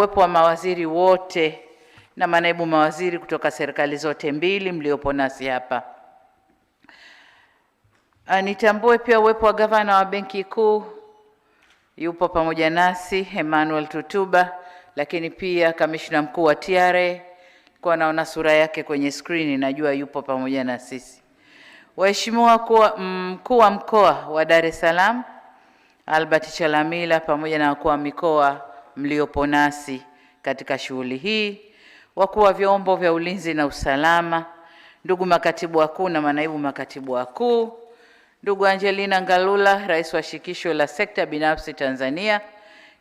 Uwepo wa mawaziri wote na manaibu mawaziri kutoka serikali zote mbili mliopo nasi hapa. Nitambue pia uwepo wa gavana wa Benki Kuu yupo pamoja nasi Emmanuel Tutuba, lakini pia kamishna mkuu wa TRA kwa naona sura yake kwenye screen, najua yupo pamoja na sisi. Waheshimiwa mkuu wa mkoa wa Dar es Salaam Albert Chalamila pamoja na wakuu wa mikoa mliopo nasi katika shughuli hii, wakuu wa vyombo vya ulinzi na usalama, ndugu makatibu wakuu na manaibu makatibu wakuu, ndugu Angelina Ngalula, rais wa shirikisho la sekta binafsi Tanzania,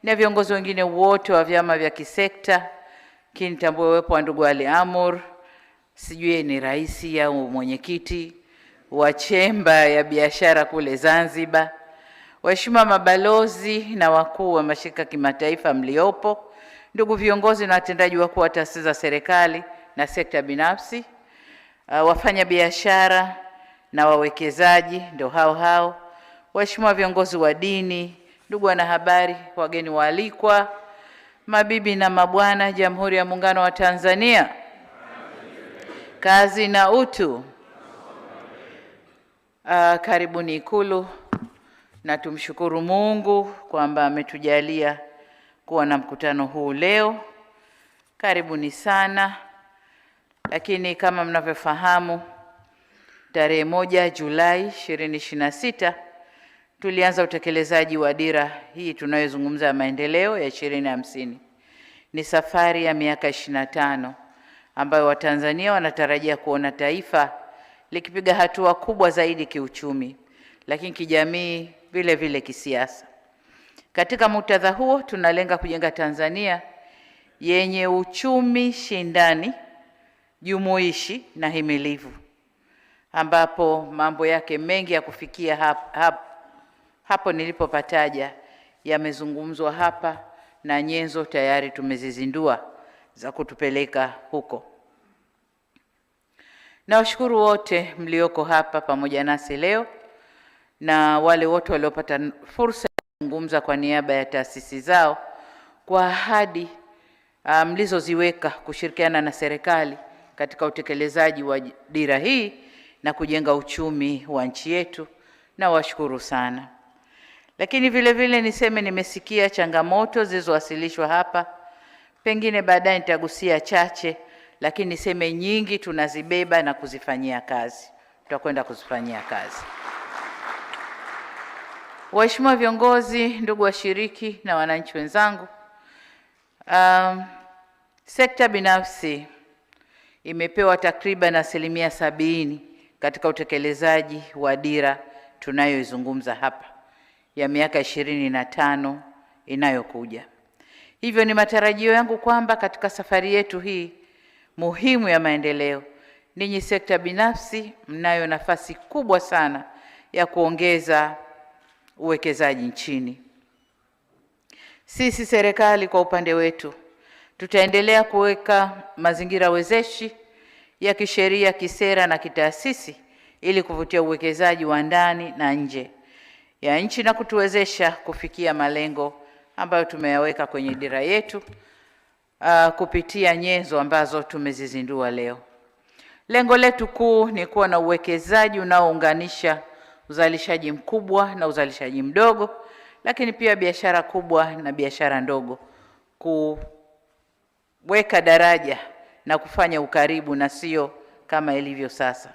na viongozi wengine wote wa vyama vya kisekta. Kinitambue uwepo wa ndugu Ali Amur, sijui ni rais au mwenyekiti wa chemba ya biashara kule Zanzibar, waheshimiwa mabalozi na wakuu wa mashirika kimataifa mliopo, ndugu viongozi na watendaji wakuu wa taasisi za serikali na sekta binafsi, wafanya biashara na wawekezaji ndio hao, waheshimiwa viongozi wa dini, ndugu wanahabari, wageni waalikwa, mabibi na mabwana, Jamhuri ya Muungano wa Tanzania, kazi na utu. Karibuni Ikulu, na tumshukuru Mungu kwamba ametujalia kuwa na mkutano huu leo. Karibuni sana. Lakini kama mnavyofahamu, tarehe 1 Julai 2026 tulianza utekelezaji wa dira hii tunayozungumza ya maendeleo ya 2050. Ni safari ya miaka 25 ambayo Watanzania wanatarajia kuona taifa likipiga hatua kubwa zaidi kiuchumi, lakini kijamii, vile vile kisiasa. Katika muktadha huo, tunalenga kujenga Tanzania yenye uchumi shindani, jumuishi na himilivu, ambapo mambo yake mengi ya kufikia hapo nilipopataja yamezungumzwa hapa na nyenzo tayari tumezizindua za kutupeleka huko. Nawashukuru wote mlioko hapa pamoja nasi leo na wale wote waliopata fursa ya kuzungumza kwa niaba ya taasisi zao kwa ahadi mlizoziweka kushirikiana na serikali katika utekelezaji wa dira hii na kujenga uchumi wa nchi yetu, na washukuru sana. Lakini vile vile niseme nimesikia changamoto zilizowasilishwa hapa, pengine baadaye nitagusia chache, lakini niseme nyingi tunazibeba na kuzifanyia kazi. Tutakwenda kuzifanyia kazi. Waheshimiwa viongozi, ndugu washiriki na wananchi wenzangu, sekta binafsi imepewa takriban 70% katika utekelezaji wa dira tunayoizungumza hapa ya miaka 25 inayokuja. Hivyo ni matarajio yangu kwamba katika safari yetu hii muhimu ya maendeleo, ninyi sekta binafsi mnayo nafasi kubwa sana ya kuongeza uwekezaji nchini. Sisi serikali kwa upande wetu tutaendelea kuweka mazingira wezeshi ya kisheria, kisera na kitaasisi ili kuvutia uwekezaji wa ndani na nje ya nchi na kutuwezesha kufikia malengo ambayo tumeyaweka kwenye dira yetu kupitia nyenzo ambazo tumezizindua leo. Lengo letu kuu ni kuwa na uwekezaji unaounganisha uzalishaji mkubwa na uzalishaji mdogo, lakini pia biashara kubwa na biashara ndogo, kuweka daraja na kufanya ukaribu na sio kama ilivyo sasa.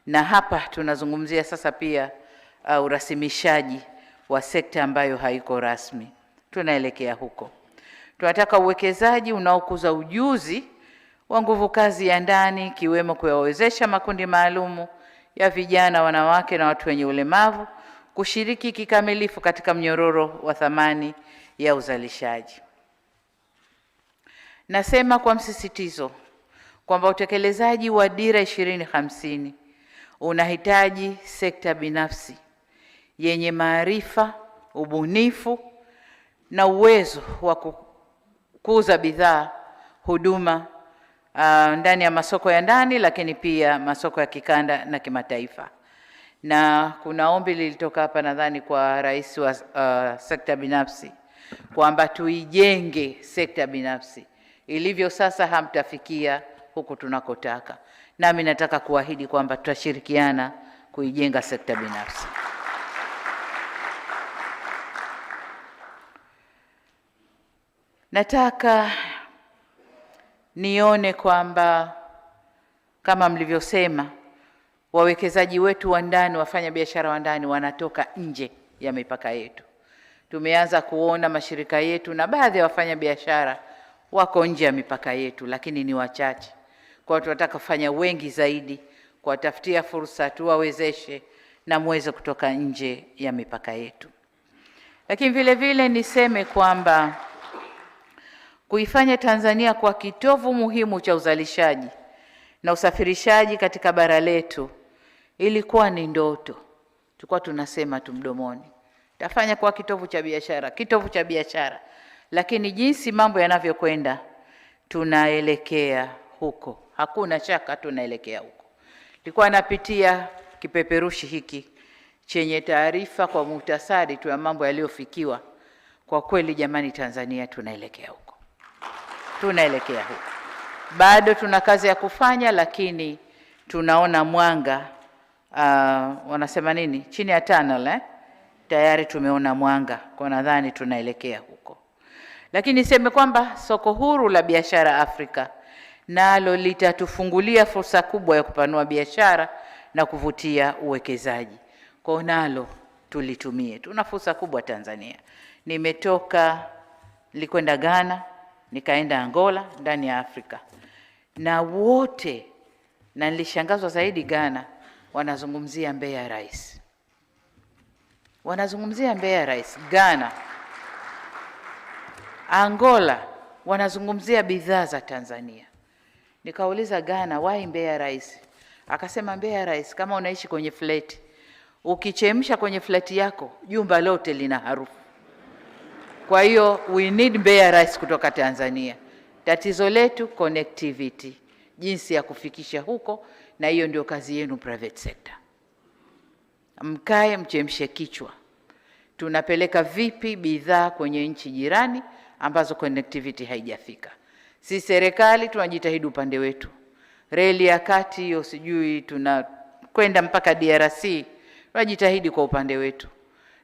Na hapa tunazungumzia sasa pia urasimishaji wa sekta ambayo haiko rasmi. Tunaelekea huko. Tunataka uwekezaji unaokuza ujuzi wa nguvu kazi ya ndani, kiwemo kuwawezesha makundi maalumu ya vijana, wanawake na watu wenye ulemavu kushiriki kikamilifu katika mnyororo wa thamani ya uzalishaji. Nasema kwa msisitizo kwamba utekelezaji wa dira 2050 unahitaji sekta binafsi yenye maarifa, ubunifu na uwezo wa kukuza bidhaa, huduma ndani ya masoko ya ndani, lakini pia masoko ya kikanda na kimataifa. Na kuna ombi lilitoka hapa nadhani kwa rais wa sekta binafsi kwamba tuijenge sekta binafsi. Ilivyo sasa hamtafikia huku tunakotaka. Nami nataka kuahidi kwamba tutashirikiana kuijenga sekta binafsi. Nataka nione kwamba kama mlivyosema, wawekezaji wetu wa ndani, wafanya biashara wa ndani wanatoka nje ya mipaka yetu. Tumeanza kuona mashirika yetu na baadhi ya wafanya biashara wako nje ya mipaka yetu, lakini ni wachache. Kwa hiyo tunataka kufanya wengi zaidi, kuwatafutia fursa, tuwawezeshe na muweze kutoka nje ya mipaka yetu. Lakini vile vile niseme kwamba kuifanya Tanzania kwa kitovu muhimu cha uzalishaji na usafirishaji katika bara letu ilikuwa ni ndoto. Tulikuwa tunasema tu mdomoni, tafanya kwa kitovu cha biashara. Lakini jinsi mambo yanavyokwenda, tunaelekea huko. Hakuna shaka tunaelekea huko. Nilikuwa napitia kipeperushi hiki chenye taarifa kwa muhtasari tu ya mambo yaliyofikiwa. Kwa kweli jamani, Tanzania tunaelekea huko. Tunaelekea huko. Bado tuna kazi ya kufanya, lakini tunaona mwanga, wanasema nini? Chini ya tunnel, tayari tumeona mwanga. Kwa nadhani tunaelekea huko. Lakini niseme kwamba soko huru la biashara Afrika nalo litatufungulia fursa kubwa ya kupanua biashara na kuvutia uwekezaji. Kwa nalo tulitumie. Tuna fursa kubwa Tanzania. Nilikwenda Ghana, nikaenda Angola ndani ya Afrika. Na wote, na nilishangazwa zaidi Ghana, wanazungumzia Mbeya Rais. Wanazungumzia Mbeya Rais. Ghana, Angola wanazungumzia bidhaa za Tanzania. Nikauliza Ghana, why Mbeya Rais? Akasema Mbeya Rais, kama unaishi kwenye flat, ukichemsha kwenye flat yako, jumba lote lina harufu. Kwa hiyo we need Mbeya Rais kutoka Tanzania. Tatizo letu connectivity, jinsi ya kufikisha huko, na hiyo ndio kazi yenu private sector. Mkae mchemshe kichwa. Tunapeleka vipi bidhaa kwenye nchi jirani ambazo connectivity haijafika? Si serikali tunajitahidi upande wetu. Reli ya kati hiyo sijui tunakwenda mpaka DRC, tunajitahidi kwa upande wetu.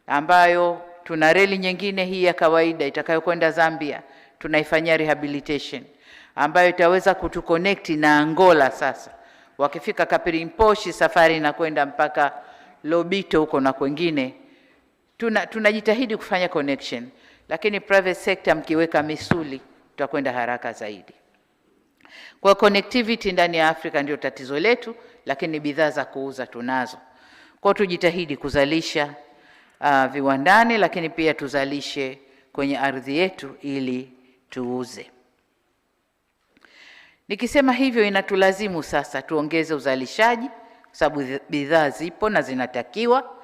Ambayo tuna reli nyingine hii ya kawaida itakayokwenda Zambia, tunaifanyia rehabilitation, ambayo itaweza kutuconnect na Angola sasa. Wakifika Kapirimposhi safari inakwenda mpaka Lobito huko na kwingine. Tunajitahidi kufanya connection, lakini private sector mkiweka misuli tutakwenda haraka zaidi. Kwa connectivity ndani ya Afrika ndio tatizo letu, lakini bidhaa za kuuza tunazo. Kwa tujitahidi kuzalisha viwandani, lakini pia tuzalishe kwenye ardhi yetu ili tuuze. Nikisema hivyo inatulazimu sasa tuongeze uzalishaji, kwa sababu bidhaa zipo na zinatakiwa.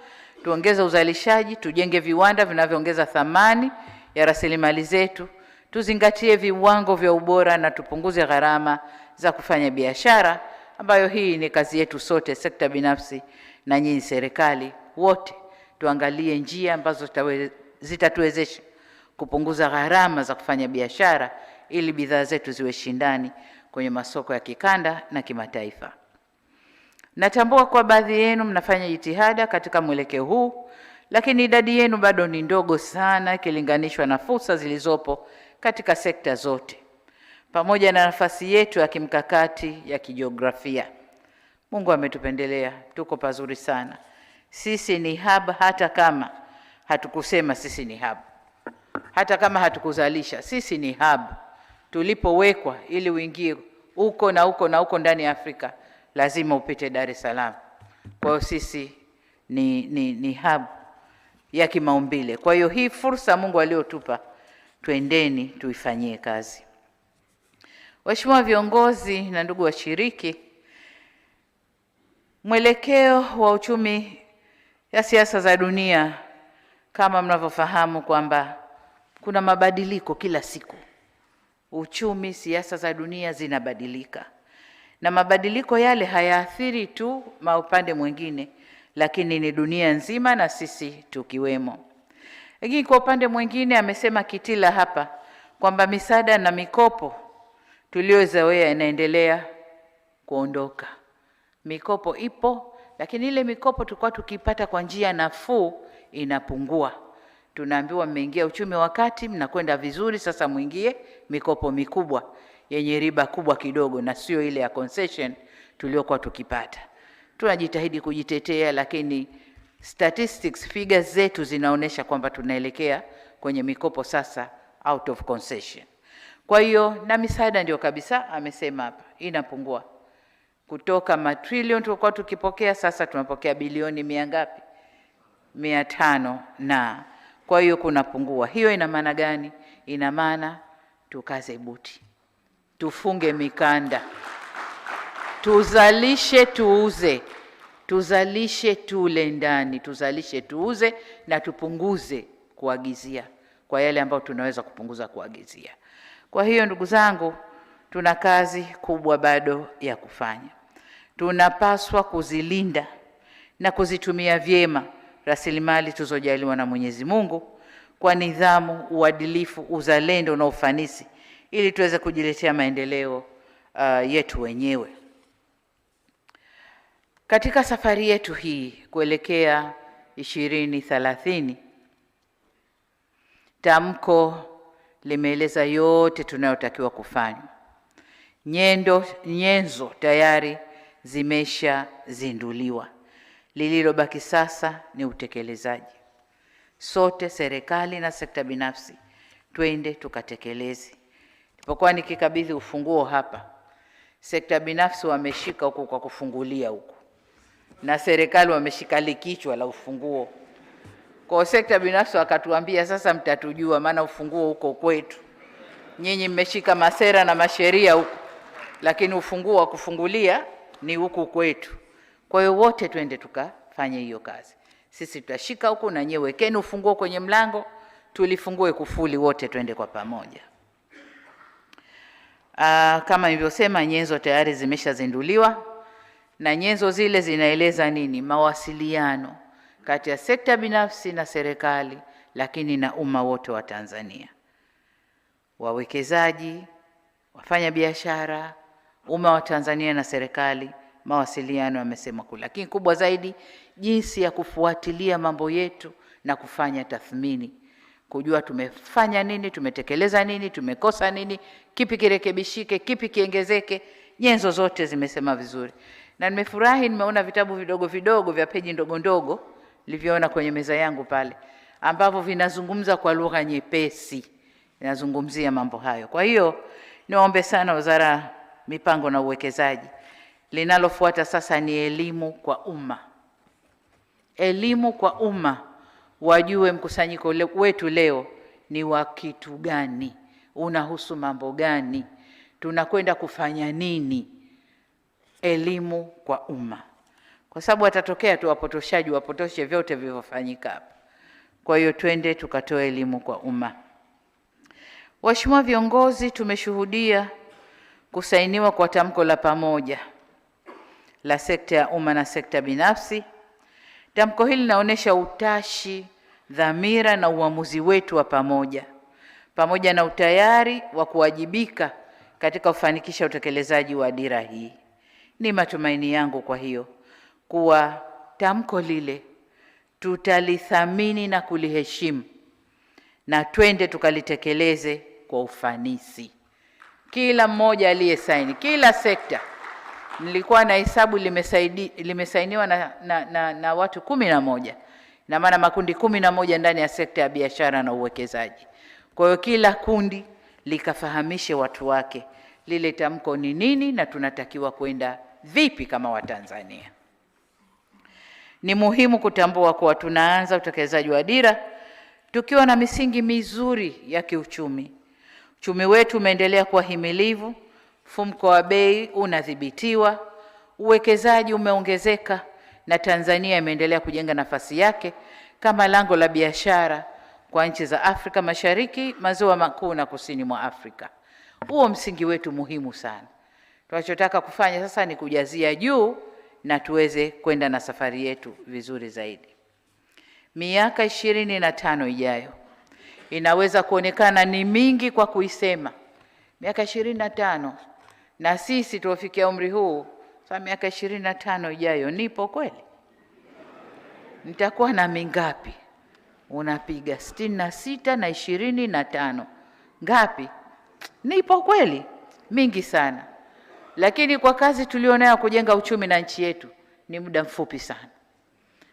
Tuongeze uzalishaji, tujenge viwanda vinavyoongeza thamani ya rasilimali zetu, tuzingatie viwango vya ubora na tupunguze gharama za kufanya biashara, ambayo hii ni kazi yetu sote, sekta binafsi na nyinyi serikali wote. Tuangalie njia ambazo zitatuwezesha kupunguza gharama za kufanya biashara ili bidhaa zetu ziwe shindani kwenye masoko ya kikanda na kimataifa. Natambua kwa baadhi yenu mnafanya jitihada katika mwelekeo huu, lakini idadi yenu bado ni ndogo sana ikilinganishwa na fursa zilizopo katika sekta zote, pamoja na nafasi yetu ya kimkakati ya kijiografia. Mungu ametupendelea, tuko pazuri sana. Sisi ni hub, hata kama hatukusema sisi ni hub. Hata kama hatukuzalisha, sisi ni hub. Tulipowekwa ili uingie huko na huko na huko ndani ya Afrika, lazima upite Dar es Salaam. Kwa hiyo sisi ni hub ya kimaumbile. Kwa hiyo hii fursa Mungu aliotupa, twendeni tuifanyie kazi. Waheshimiwa viongozi na ndugu washiriki, mwelekeo wa uchumi ya siasa za dunia, kama mnavyofahamu kwamba kuna mabadiliko kila siku. Uchumi, siasa za dunia zinabadilika. Na mabadiliko yale hayaathiri tu upande mwingine, lakini ni dunia nzima na sisi tukiwemo. Lakini kwa upande mwingine amesema Kitila hapa kwamba misaada na mikopo tuliozoea inaendelea kuondoka. Mikopo ipo, lakini ile mikopo tulikuwa tukipata kwa njia nafuu inapungua. Tunaambiwa mmeingia uchumi wa kati, mnakwenda vizuri, sasa muingie mikopo mikubwa yenye riba kubwa kidogo, na sio ile ya concession tuliokuwa tukipata. Tunajitahidi kujitetea, lakini statistics figures zetu zinaonesha kwamba tunaelekea kwenye mikopo sasa out of concession. Kwa hiyo na misaada ndio kabisa amesema hapa inapungua kutoka matrilioni tulikuwa tukipokea, sasa tunapokea bilioni 100 ngapi? 500. Na kwa hiyo kunapungua. Hiyo ina maana gani? Ina maana tukaze buti, tufunge mikanda, tuzalishe tuuze, tuzalishe tule ndani, tuzalishe tuuze, na tupunguze kuagizia kwa yale ambayo tunaweza kupunguza kuagizia. Kwa hiyo ndugu zangu, tuna kazi kubwa bado ya kufanya. Tunapaswa kuzilinda na kuzitumia vyema rasilimali tuzojaliwa na Mwenyezi Mungu kwa nidhamu, uadilifu, uzalendo na ufanisi, ili tuweze kujiletea maendeleo yetu wenyewe. Katika safari yetu hii kuelekea 2030, tamko limeeleza yote tunayotakiwa kufanya. Nyenzo tayari zimeshazinduliwa. Lililobaki sasa ni utekelezaji. Sote, serikali na sekta binafsi, twende tukatekeleze. Nilipokuwa nikikabidhi ufunguo hapa, sekta binafsi wameshika huko kwa kufungulia huko, na serikali wameshika likichwa la ufunguo. Kwa sekta binafsi wakatuambia, sasa mtatujua, maana ufunguo huko kwetu. Nyinyi mmeshika masera na masheria huko, lakini ufunguo wa kufungulia ni huku kwetu. Kwa hiyo wote twende tukafanye hiyo kazi. Sisi tutashika huku, na nyewe wekeni ufunguo kwenye mlango, tulifungue kufuli, wote twende kwa pamoja. Kama nilivyosema, nyenzo tayari zimeshazinduliwa, na nyenzo zile zinaeleza nini? Mawasiliano kati ya sekta binafsi na serikali, lakini na umma wote wa Tanzania, wawekezaji, wafanya biashara, umma wa Tanzania na serikali. Mawasiliano yamesema kule, lakini kubwa zaidi, jinsi ya kufuatilia mambo yetu na kufanya tathmini, kujua tumefanya nini, tumetekeleza nini, tumekosa nini, kipi kirekebishike, kipi kiongezeke. Nyenzo zote zimesema vizuri, na nimefurahi, nimeona vitabu vidogo vidogo vya peji ndogo ndogo nilivyoona kwenye meza yangu pale, ambavyo vinazungumza kwa lugha nyepesi, vinazungumzia mambo hayo. Kwa hiyo niombe sana Wizara Mipango na Uwekezaji, linalofuata sasa ni elimu kwa umma. Elimu kwa umma, wajue mkusanyiko wetu leo ni wa kitu gani, unahusu mambo gani, tunakwenda kufanya nini. Elimu kwa umma, kwa sababu atatokea tu wapotoshaji wapotoshe vyote vilivyofanyika hapa. Kwa hiyo twende tukatoe elimu kwa umma. Waheshimiwa viongozi, tumeshuhudia kusainiwa kwa tamko la pamoja la sekta ya umma na sekta binafsi. Tamko hili linaonyesha utashi, dhamira na uamuzi wetu wa pamoja na utayari wa kuwajibika katika kufanikisha utekelezaji wa dira hii. Ni matumaini yangu kwa hiyo kuwa tamko lile tutalithamini na kuliheshimu, na twende tukalitekeleze kwa ufanisi. Kila mmoja aliyesaini, kila sekta, nilikuwa na hesabu limesainiwa na watu 11, na maana makundi 11 ndani ya sekta ya biashara na uwekezaji. Kwa hiyo kila kundi likafahamishe watu wake lile tamko ni nini na tunatakiwa kwenda vipi kama Watanzania. Ni muhimu kutambua kuwa tunaanza utekelezaji wa dira tukiwa na misingi mizuri ya kiuchumi. Uchumi wetu umeendelea kuwa himilivu, mfumuko wa bei unadhibitiwa, uwekezaji umeongezeka, na Tanzania imeendelea kujenga nafasi yake kama lango la biashara kwa nchi za Afrika Mashariki, Maziwa Makuu na Kusini mwa Afrika. Huo msingi wetu muhimu sana. Tunachotaka kufanya sasa ni kujazia juu na tuweze kwenda na safari yetu vizuri zaidi. miaka 25 ijayo inaweza kuonekana ni mingi kwa kuisema, miaka 25, na sisi tuofikia umri huu sasa, miaka 25 ijayo nipo kweli? Nitakuwa na mingapi? Unapiga 66 na 25 ngapi? Nipo kweli? Mingi sana. Lakini kwa kazi tulionayo kujenga uchumi na nchi yetu ni muda mfupi sana.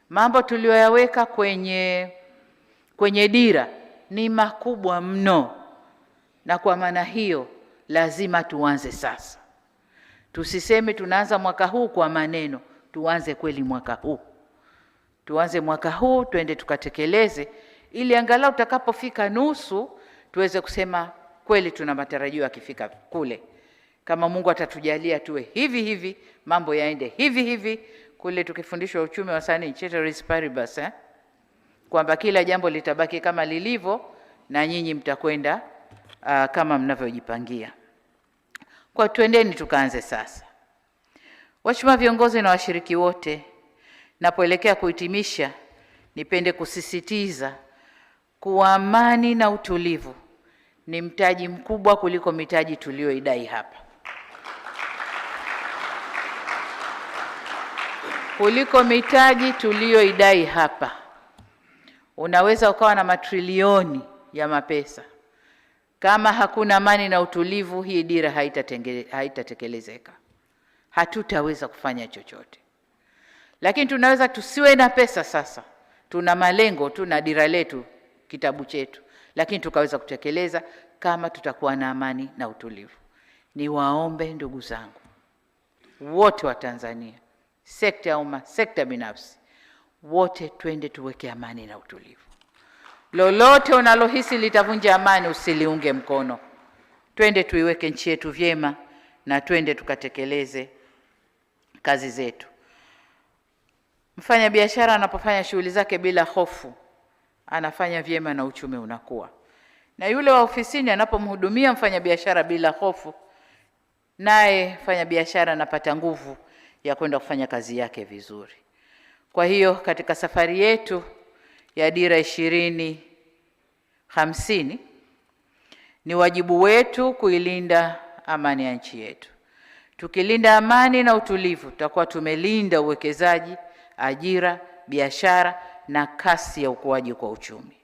Mambo tulioyaweka kwenye dira ni makubwa mno, na kwa maana hiyo lazima tuanze sasa. Tusiseme tunaanza mwaka huu kwa maneno, tuanze kweli mwaka huu. Tuanze mwaka huu, twende tukatekeleze, ili angalau utakapofika nusu tuweze kusema kweli tuna matarajio yakifika kule. Kama Mungu atatujalia tuwe hivi, mambo yaende hivi, kule tukifundishwa uchumi wa sani ceteris paribus, kwamba kila jambo litabaki kama lilivyo na nyinyi mtakwenda kama mnavyojipangia. Kwa twendeni tukaanze sasa. Waheshimiwa viongozi na washiriki wote, napoelekea kuhitimisha, nipende kusisitiza kuwa amani na utulivu ni mtaji mkubwa kuliko mitaji tulioidai hapa. Kuliko mitaji tulioidai hapa. Unaweza ukawa na matrilioni ya mapesa, kama hakuna amani na utulivu, hii dira haitatekelezeka. Hatutaweza kufanya chochote. Lakini tunaweza tusiwe na pesa sasa, tuna malengo, tuna dira letu, kitabu chetu, lakini tukaweza kutekeleza kama tutakuwa na amani na utulivu. Niwaombe ndugu zangu wote wa Tanzania, sekta ya umma, sekta binafsi, wote twende tuweke amani na utulivu. Lolote unalohisi litavunja amani usiliunge mkono. Twende tuiweke nchi yetu vyema na twende tukatekeleze kazi zetu. Mfanya biashara anapofanya shughuli zake bila hofu, anafanya vyema na uchumi unakuwa. Na yule wa ofisini anapomhudumia mfanya biashara bila hofu, naye mfanya biashara anapata nguvu ya kwenda kufanya kazi yake vizuri. Kwa hiyo katika safari yetu ya dira 2050 ni wajibu wetu kuilinda amani ya nchi yetu. Tukilinda amani na utulivu, tutakuwa tumelinda uwekezaji, ajira, biashara na kasi ya ukuaji kwa uchumi.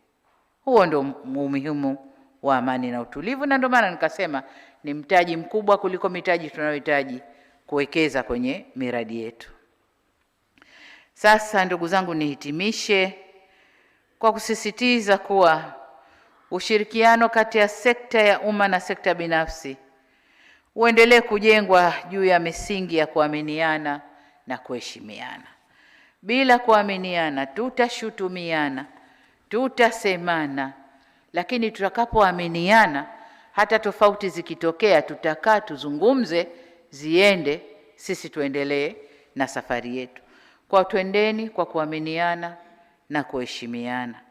Huo ndio umuhimu wa amani na utulivu, na ndio maana nikasema ni mtaji mkubwa kuliko mitaji tunayohitaji kuwekeza kwenye miradi yetu. Sasa ndugu zangu, nihitimishe kwa kusisitiza kuwa ushirikiano kati ya sekta ya umma na sekta binafsi uendelee kujengwa juu ya misingi ya kuaminiana na kuheshimiana. Bila kuaminiana tutashutumiana, tutasemana, lakini tutakapoaminiana, hata tofauti zikitokea, tutakaa tuzungumze, ziende, sisi tuendelee na safari yetu. Kwa twendeni kwa kuaminiana na kuheshimiana.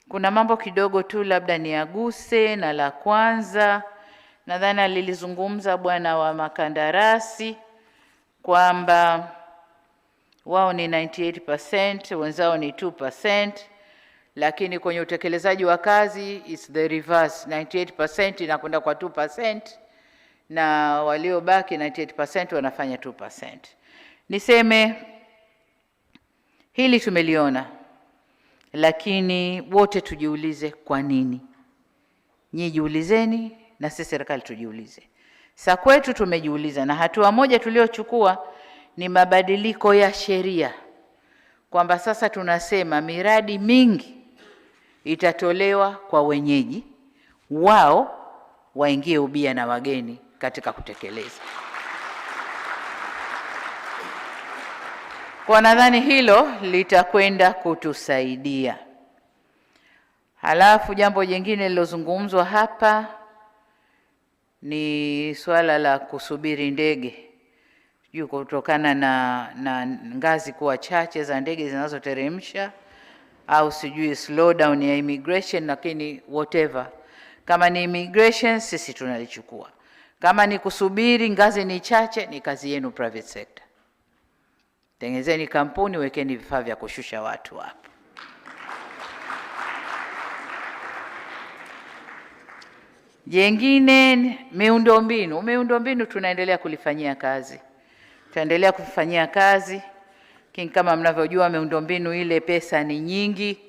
Kuna mambo kidogo tu labda niaguse, na la kwanza nadhani alilizungumza bwana wa makandarasi kwamba wao ni 98%, wenzao ni 2%, lakini kwenye utekelezaji wa kazi it's the reverse, 98% inakwenda kwa 2% na waliobaki 98% wanafanya 2%. Niseme hili tumeliona, lakini wote tujiulize kwa nini. Nyinyi jiulizeni na sisi serikali tujiulize. Sasa kwetu tumejiuliza, na hatua moja tuliochukua ni mabadiliko ya sheria, kwamba sasa tunasema miradi mingi itatolewa kwa wenyeji, wao waingie ubia na wageni katika kutekeleza. Kwa nadhani hilo litakwenda kutusaidia. Halafu jambo jingine lilozungumzwa hapa ni swala la kusubiri ndege. Sijui kutokana na ngazi kuwa chache za ndege zinazoteremsha, au sijui slowdown ya immigration, lakini whatever. Kama ni immigration sisi tunalichukua. Kama ni kusubiri ngazi ni chache, ni kazi yenu private sector. Tengenezeni kampuni, wekeni vifaa vya kushusha watu hapo. Jengine miundombinu. Miundombinu tunaendelea kulifanyia kazi, tutaendelea kufanyia kazi. Kama mnavyojua, miundombinu ile pesa ni nyingi,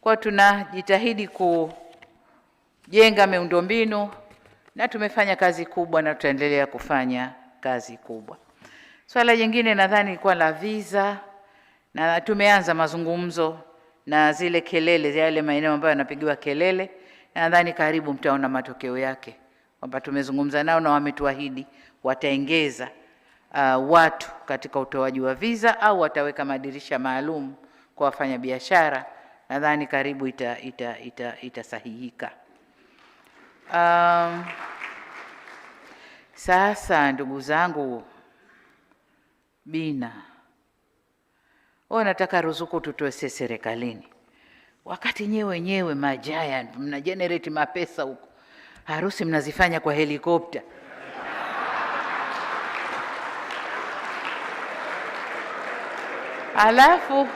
kwa tunajitahidi kujenga miundombinu na tumefanya kazi kubwa na tutaendelea kufanya kazi kubwa. Swala jingine nadhani ilikuwa la visa, na tumeanza mazungumzo na zile kelele, yale maeneo ambayo yanapigiwa kelele, na nadhani karibu mtaona matokeo yake, kwamba tumezungumza nao na wametuahidi wataongeza watu katika utoaji wa visa au wataweka madirisha maalum kwa wafanyabiashara. Nadhani karibu itasahihika. Sasa ndugu zangu, Bina, nataka ruzuku tutoe serikalini, wakati nyewe wenyewe majiant mna generate mapesa huko, harusi mnazifanya kwa helikopta. Alafu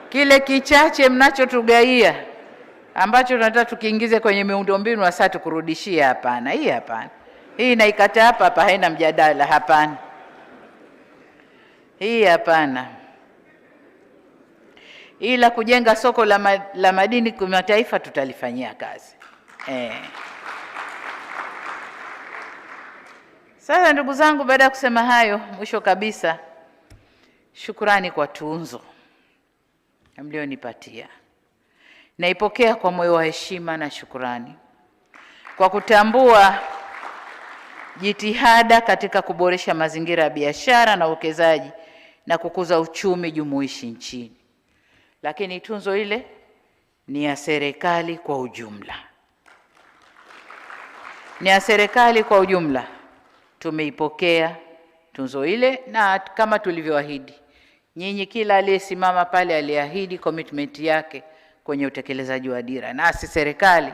kile kichache mnachotugaia ambacho tunataka tukiingize kwenye miundombinu hasa tukurudishia, hapana. Hii hapana, hii naikata hapa, haina mjadala. Hapana, hii hapana. Ila kujenga soko la madini kimataifa tutalifanyia kazi. Sasa ndugu zangu, baada ya kusema hayo, mwisho kabisa, shukrani kwa tunzo mlionipatia. Naipokea kwa moyo wa heshima na shukrani kwa kutambua jitihada katika kuboresha mazingira ya biashara na uwekezaji na kukuza uchumi jumuishi nchini. Lakini tunzo ile ni ya serikali kwa ujumla. Ni ya serikali kwa ujumla. Tumeipokea tunzo ile, na kama tulivyoahidi, nyinyi kila aliyesimama pale aliahidi commitment yake kwenye utekelezaji wa dira. Nasi serikali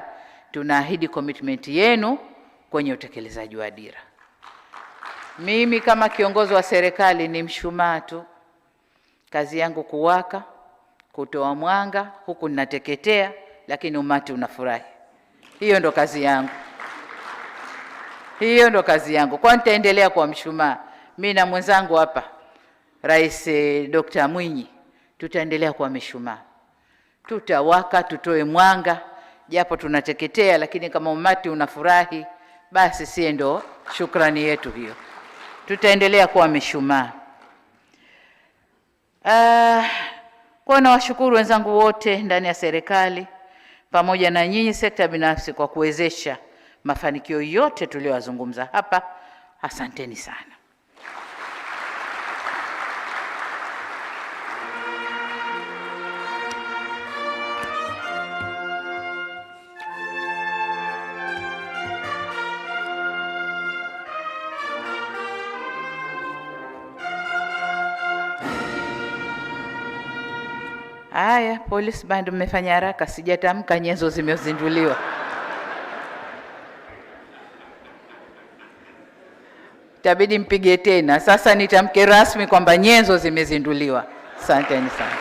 tunaahidi commitment yenu kwenye utekelezaji wa dira. Mimi kama kiongozi wa serikali ni mshumaa tu. Kazi yangu kuwaka, kutoa mwanga, huku ninateketea, lakini umati unafurahi. Hiyo ndo kazi yangu. Hiyo ndo kazi yangu. Kwa nitaendelea kwa mshumaa. Mimi na mwenzangu hapa, Rais Dr. Mwinyi, tutaendelea kwa mishumaa. Tutawaka, tutoe mwanga, japo tunateketea, lakini kama umati unafurahi, basi sie ndo shukrani yetu hiyo. Tutaendelea kuwa mishumaa. Kwa nawashukuru wenzangu wote ndani ya serikali pamoja na nyinyi sekta binafsi kwa kuwezesha mafanikio yote tuliyozungumza hapa. Asanteni sana. Haya, police band mmefanya haraka, sijatamka nyenzo zimezinduliwa. Itabidi mpige tena. Sasa nitamke rasmi kwamba nyenzo zimezinduliwa. Asanteni sana.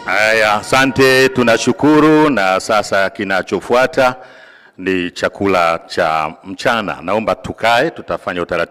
Haya, asante, tunashukuru. Na sasa kinachofuata ni chakula cha mchana. Naomba tukae, tutafanya utaratibu.